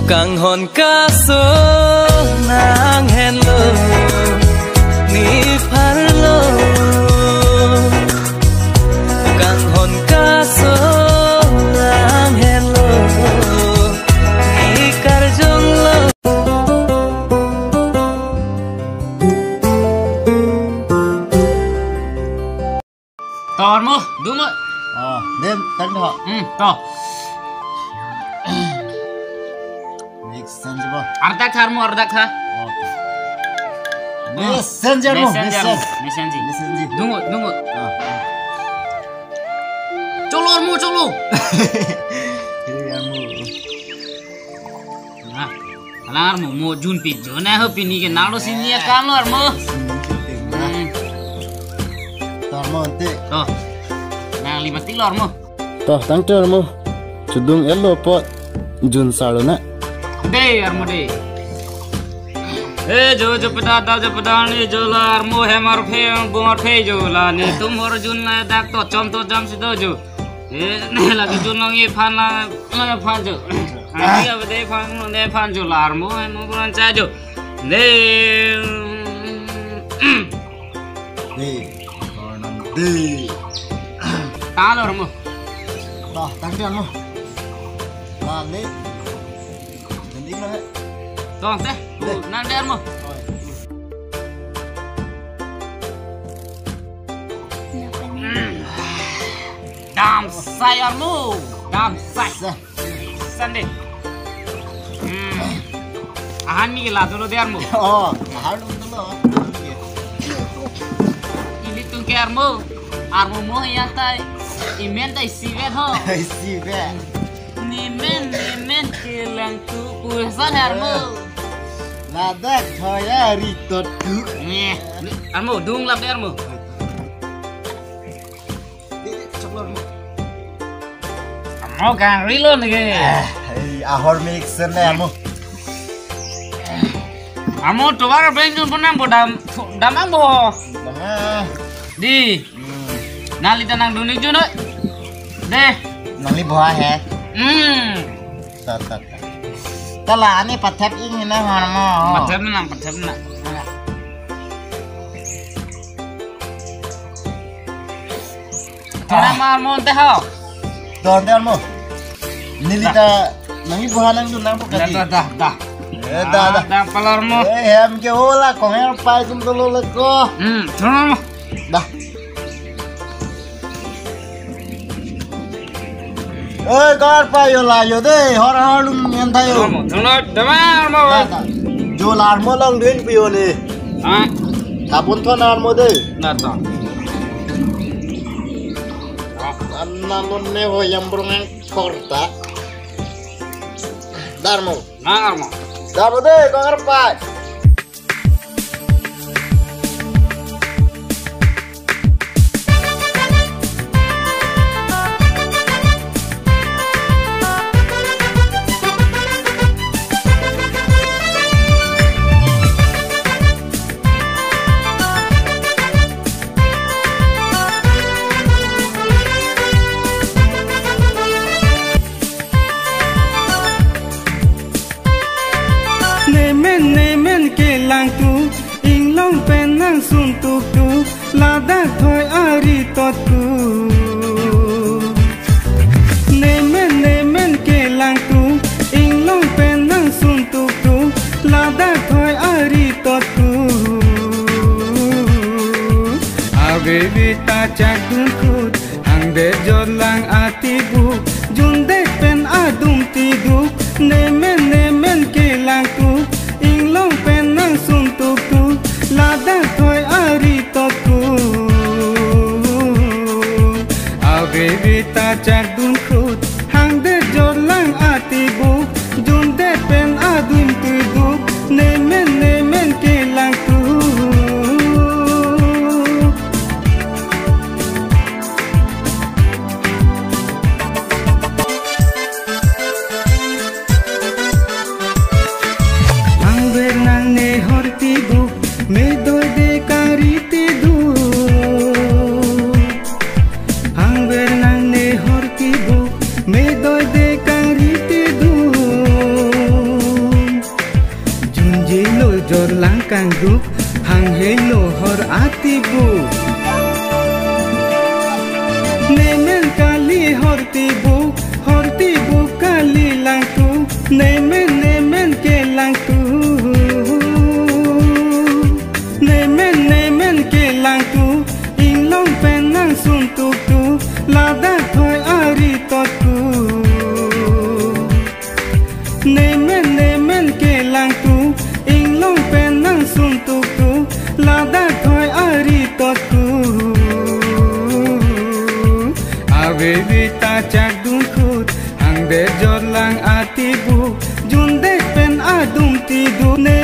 Kang hon kaso nang hello ni parlo Kang hon kaso nang hello ni karjolo Tor mo đúng rồi đêm tấn thọ to messenger अर्धा खार मो अर्धा खा messenger messenger dungu colo nah alar mo jun pi jona ho pini ke nalo sini kam lo mo tor mo ante to nang lima tilor mo to tang tor mo chudung elo pot jun salona de armo de जो पता ने जो लार मो है मार फे बोर फे जो ला ने तुम और जुन ना दाक तो चम से दो जो ने लगे जुन लोग ये फाना फान जो आगे अब दे फान जो लार मो है मो बुलान चा जो ने तालो रमो to tang tor mo la le ding lo तो ते ना डर मो dam saya mu dam saya sande ahan mi la dulu der mu halu dulu ini tuh ke armu mo ya tai imen tai sivet ho sivet nimen kelang tu pusan armu ladak thoya ritot du nih armu dung lap der mu mau kan rilo nih ahor mixer le armu armu tuh baru pengen punang bodam damang bo di nali tanang dunia juno deh nali buah he tat tala ani pathep ing na harmo pathep na Tara mar mo te ho don der mo nilita nami buah nang dunang pokati dah palor mo hem ke ola ko her pai tum to lo ko tara mo dah oi gar pa yo la yo de hor halum nyen thayo tara damar mo jo lar mo lang den pi yo ne ha tapun thon ar mo de na ta anna lonne ho yambrung korta darmo de gar pa Nemen ke lang tu ing long pen nang sun tu tu lada thoi ari tot tu Nemen ke lang tu ing long pen nang sun tu tu lada thoi ari tot tu Ave vita chak dun khut hang de jor lang ati bu jun de pen adum ti du Nemen ke lang tu ing long pen nang sun tu tu lada thoi ari tot tu Ave vita chak dun khut hang de jor lang ati bu jun de pen adum ti du Nemen ke lang tu me doy de kariti du hang ver nang ne hor ki bu lada thoi ari totku nemen ke lang tu ing long pen nang sum tu tu lada thoi ari totku ave vita chak dun khut ang de jor lang ati bu jun de pen adum ti du ne